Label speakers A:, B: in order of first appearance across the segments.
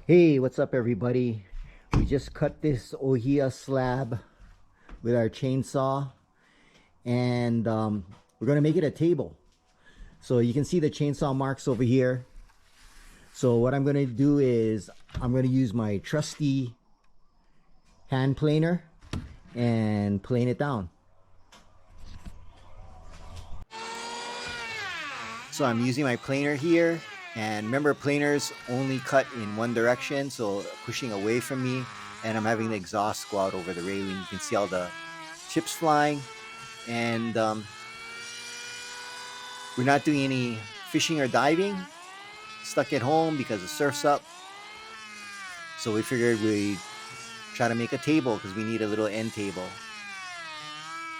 A: Hey, what's up everybody? We just cut this Ōhi'a slab with our chainsaw, and we're gonna make it a table. So you can see the chainsaw marks over here. So what I'm gonna do is I'm gonna use my trusty hand planer and plane it down. So I'm using my planer here, and remember, planers only cut in one direction, so pushing away from me, and I'm having the exhaust go out over the railing. You can see all the chips flying, and we're not doing any fishing or diving. Stuck at home because the surf's up, so we figured we'd try to make a table because we need a little end table.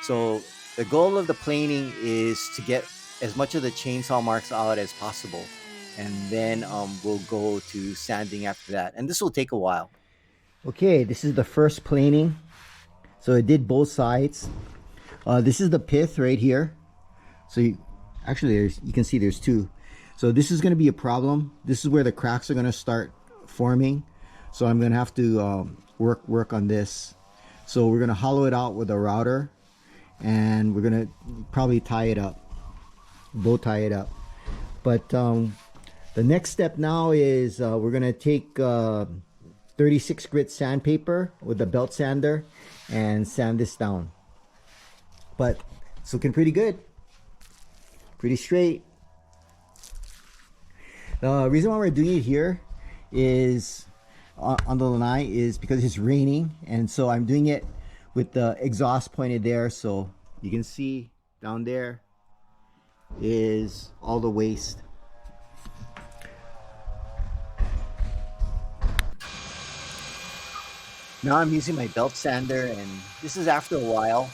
A: So the goal of the planing is to get as much of the chainsaw marks out as possible, and then we'll go to sanding after that, and this will take a while. Okay, this is the first planing. So it did both sides. This is the pith right here. So you can see there's two. So this is going to be a problem. This is where the cracks are going to start forming, so I'm going to have to work on this. So we're going to hollow it out with a router, and we're going to probably tie it up, bow tie it up. But the next step now is we're going to take 36 grit sandpaper with the belt sander and sand this down. But it's looking pretty good, pretty straight. The reason why we're doing it here is on the lanai is because it's raining, and so I'm doing it with the exhaust pointed there, so you can see down there is all the waste. Now I'm using my belt sander, and this is after a while.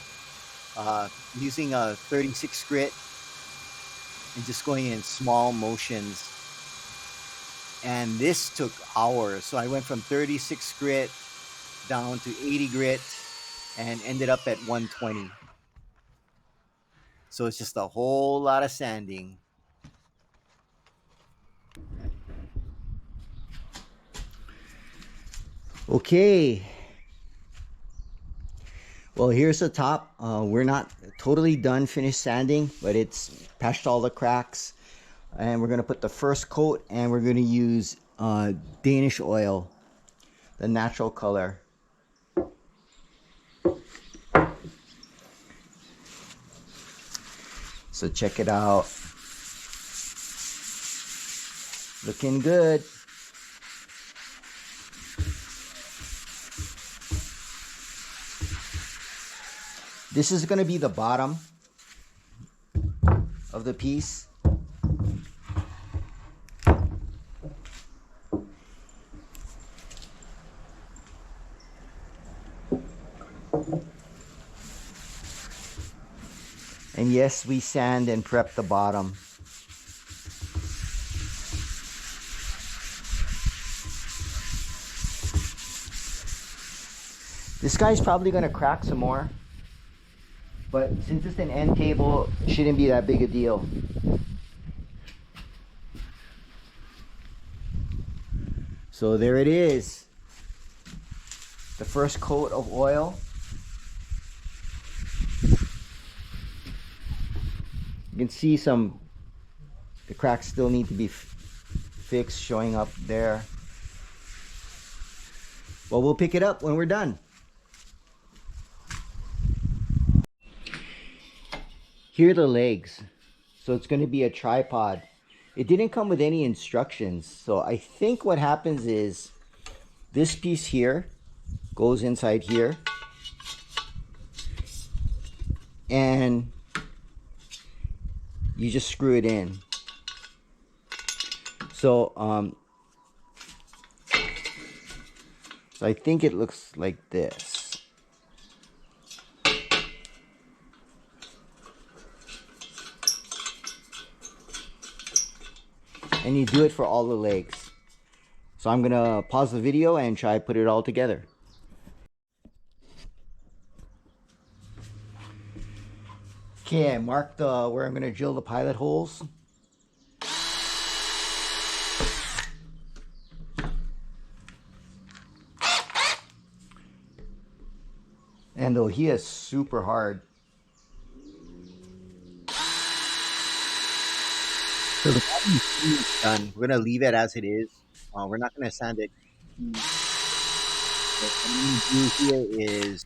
A: Using a 36 grit and just going in small motions. And this took hours. So I went from 36 grit down to 80 grit and ended up at 120. So it's just a whole lot of sanding. Okay. Well, here's the top. We're not totally done finished sanding, but it's patched all the cracks. And we're going to put the first coat, and we're going to use Danish oil, the natural color. So check it out. Looking good. This is going to be the bottom of the piece. And yes, we sand and prep the bottom. This guy's probably going to crack some more, but since it's an end table, it shouldn't be that big a deal. So there it is, the first coat of oil. You can see the cracks still need to be fixed, showing up there. Well, we'll pick it up when we're done. Here are the legs. So it's going to be a tripod. It didn't come with any instructions. So I think what happens is this piece here goes inside here, and you just screw it in. So so I think it looks like this. And you do it for all the legs. So I'm gonna pause the video and try to put it all together. Okay, I marked where I'm gonna drill the pilot holes. And the Ōhi'a is super hard. So the bottom is done. We're gonna leave it as it is. We're not gonna sand it. What I'm gonna do here is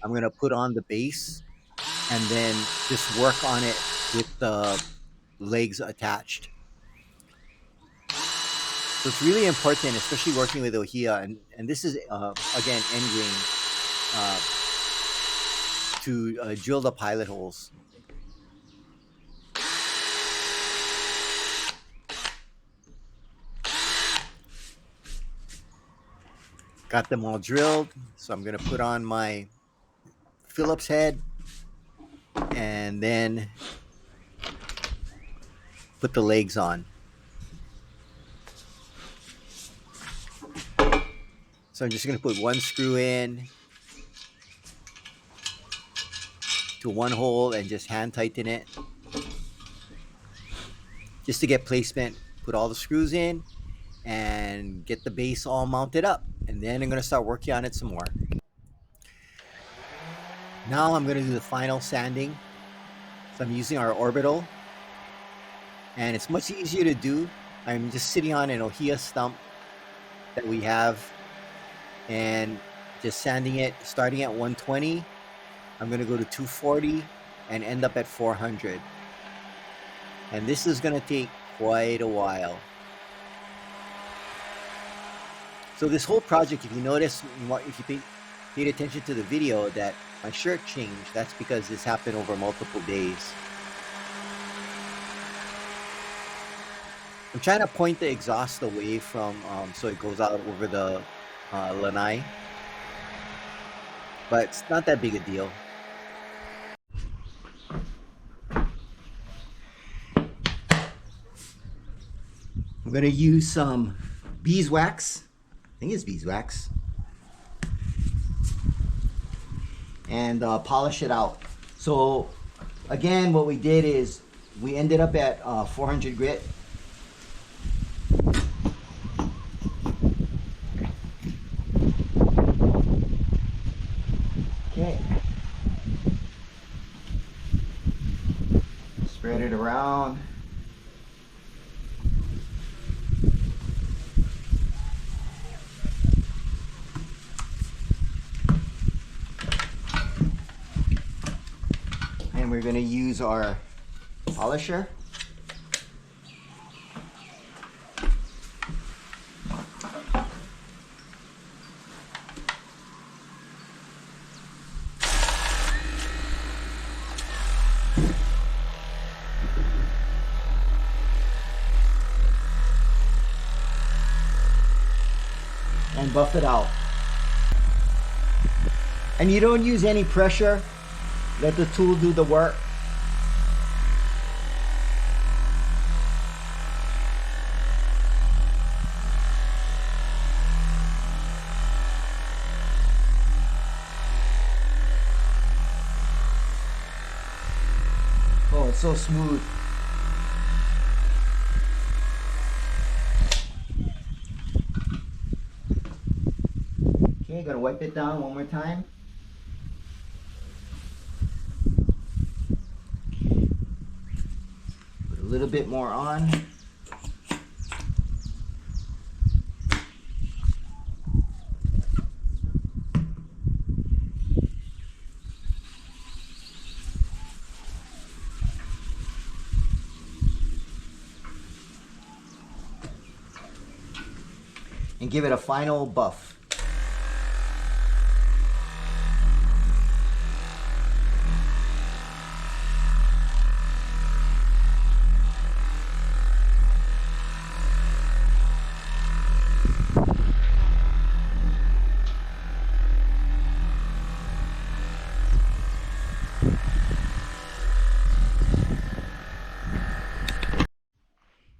A: I'm gonna put on the base and then just work on it with the legs attached. So it's really important, especially working with Ōhi'a, and this is again end grain to drill the pilot holes. Got them all drilled, so I'm gonna put on my Phillips head and then put the legs on. So I'm just gonna put one screw in to one hole and just hand tighten it. Just to get placement, put all the screws in and get the base all mounted up. And then I'm gonna start working on it some more. Now I'm gonna do the final sanding. So I'm using our orbital. And it's much easier to do. I'm just sitting on an Ōhi'a stump that we have and just sanding it, starting at 120. I'm going to go to 240 and end up at 400. And this is going to take quite a while. So this whole project, if you notice, if you paid attention to the video, that my shirt changed, that's because this happened over multiple days. I'm trying to point the exhaust away from, so it goes out over the lanai. But it's not that big a deal. I'm going to use some beeswax. I think it's beeswax. And polish it out. So again, what we did is we ended up at 400 grit. Okay. Spread it around. And we're going to use our polisher. And buff it out. And you don't use any pressure. Let the tool do the work. Oh, it's so smooth. Okay, gotta wipe it down one more time. Put a little bit more on. And give it a final buff.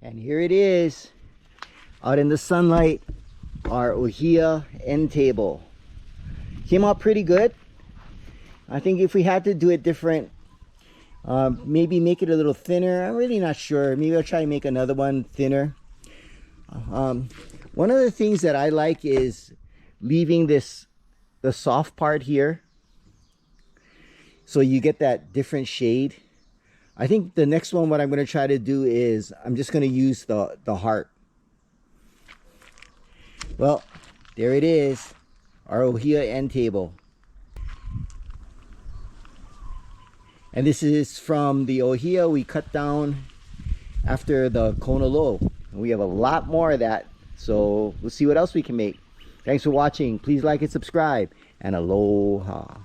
A: And here it is, out in the sunlight, our Ōhi'a end table. Came out pretty good. I think if we had to do it different, maybe make it a little thinner. I'm really not sure. Maybe I'll try to make another one thinner. One of the things that I like is leaving the soft part here so you get that different shade. I think the next one, what I'm going to try to do is I'm just going to use the heart. Well, there it is, our Ōhi'a end table. And this is from the Ōhi'a we cut down after the Kona Low. We have a lot more of that, so we'll see what else we can make. Thanks for watching. Please like and subscribe, and aloha.